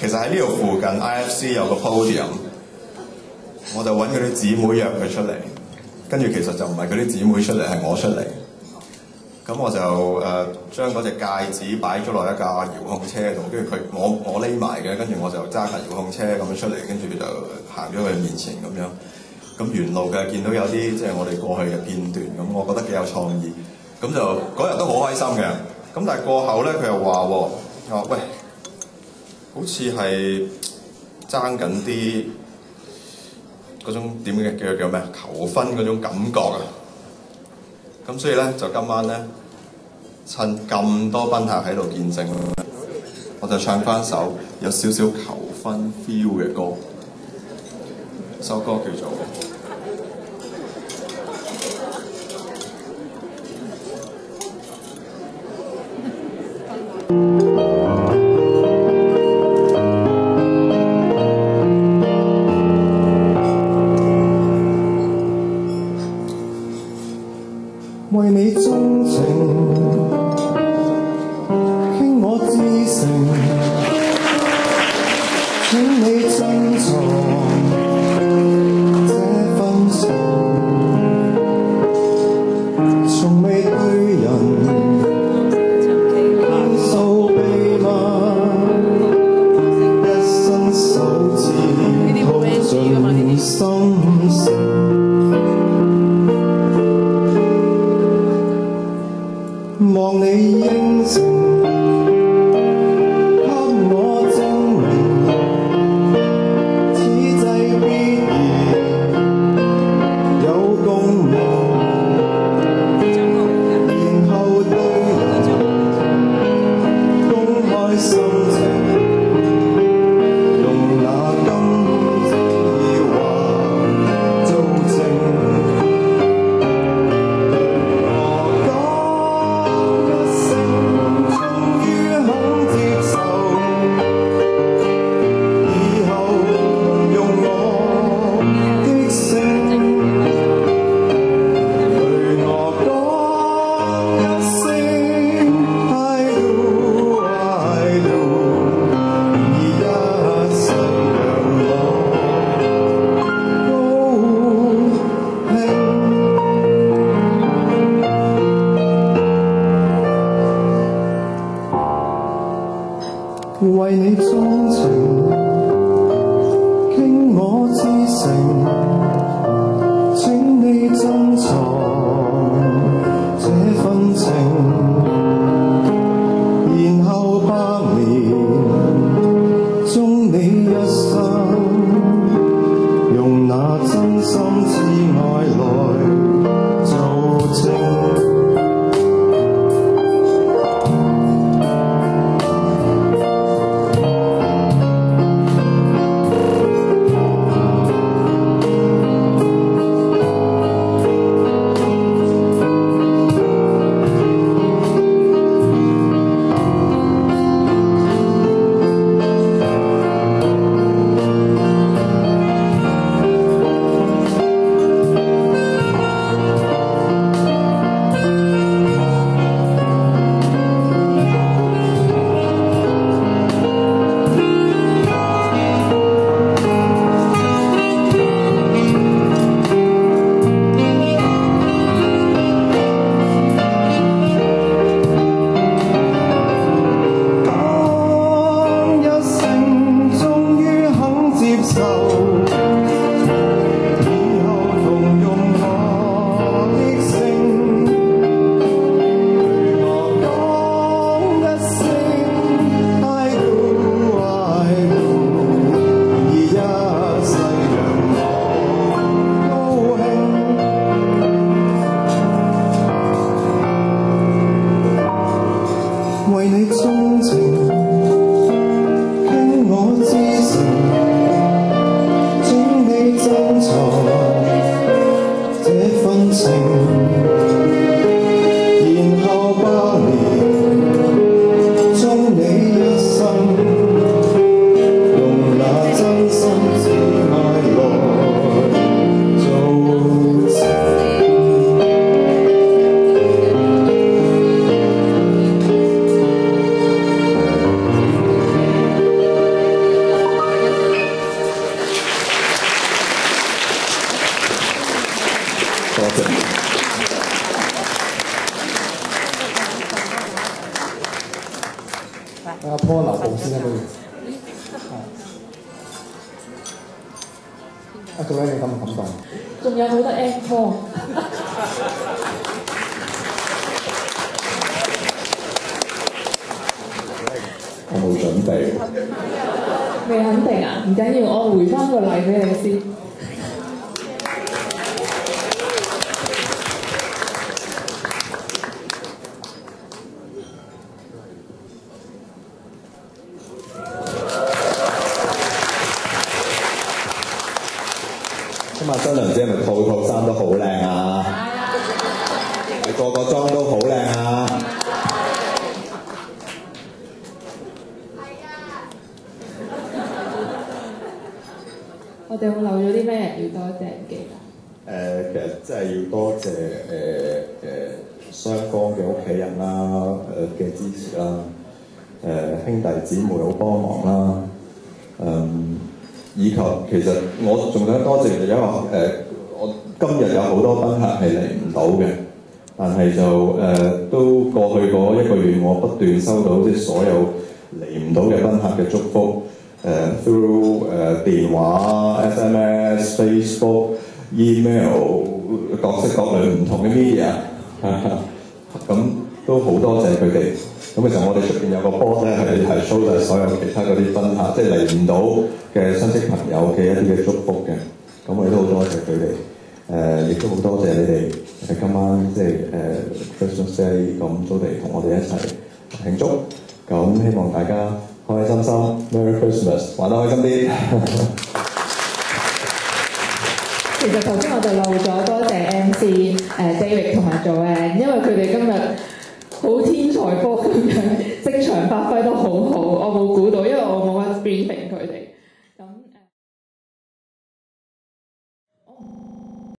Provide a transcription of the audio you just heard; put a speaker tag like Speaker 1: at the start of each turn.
Speaker 1: 其實喺呢度附近 IFC 有個 podium， 我就揾佢啲姊妹約佢出嚟，跟住其實就唔係佢啲姊妹出嚟，係我出嚟。咁我就將嗰隻戒指擺咗落一架遙控車度，跟住我匿埋嘅，跟住我就揸架遙控車咁樣出嚟，跟住就行咗佢面前咁樣。咁沿路嘅見到有啲即係我哋過去嘅片段，咁我覺得幾有創意。咁就嗰日都好開心嘅。咁但係過後咧，佢又話喂，好似係爭緊啲嗰種點嘅叫咩求婚嗰種感覺啊！咁所以咧就今晚咧趁咁多賓客喺度見證，我就唱翻首有少少求婚 feel 嘅歌。首歌叫做
Speaker 2: 為你鍾情，傾我至誠，請你珍藏這份情，從未對人傾訴秘密，一伸手指套進心聲。望你應承，給我證明，此際必然有共鳴，然後對人公開心情，用那金字話做證。為你鍾情，傾我至誠，請你珍藏這份情，然後百年終你一生，用那真心摯愛來做證。為你鍾情，傾我至誠，請你珍藏這份情，然後百年終你一生，用那真心摯愛來做證。
Speaker 3: 阿波留步先啦，不如。阿做咧，你感唔感動？
Speaker 4: 仲有冇得 encore？
Speaker 2: 我冇準備。
Speaker 4: 未肯定啊？唔緊要，我回翻個例俾你先。
Speaker 2: 今日新娘姐咪套衫都好靚啊！係個妝都好靚啊！
Speaker 4: 我哋有冇漏咗啲咩人要多謝唔記得？
Speaker 2: 其實真係要多謝雙方嘅屋企人啦，嘅支持啦，兄弟姊妹好幫忙啦，以及其實我仲想多謝，因為我今日有好多賓客係嚟唔到嘅，但係就都過去嗰1個月，我不斷收到即係所有嚟唔到嘅賓客嘅祝福。through 電話、SMS、Facebook、email 各式各類唔同嘅 media， 咁都好多謝佢哋。咁其實我哋出邊有個 board 咧係 show 晒所有其他嗰啲賓客，即係嚟唔到嘅親戚朋友嘅一啲嘅祝福嘅。咁我哋都好多謝佢哋，亦都好多謝你哋今晚即係Christmas Day 咁早嚟同我哋一齊慶祝。咁希望大家開開心心 ，Merry Christmas， 玩得開心啲。
Speaker 4: 其實頭先我就漏咗多謝 MC David 同埋 Joanne，因為佢哋今日好天才波咁樣，即場發揮得好好，我冇估到，因為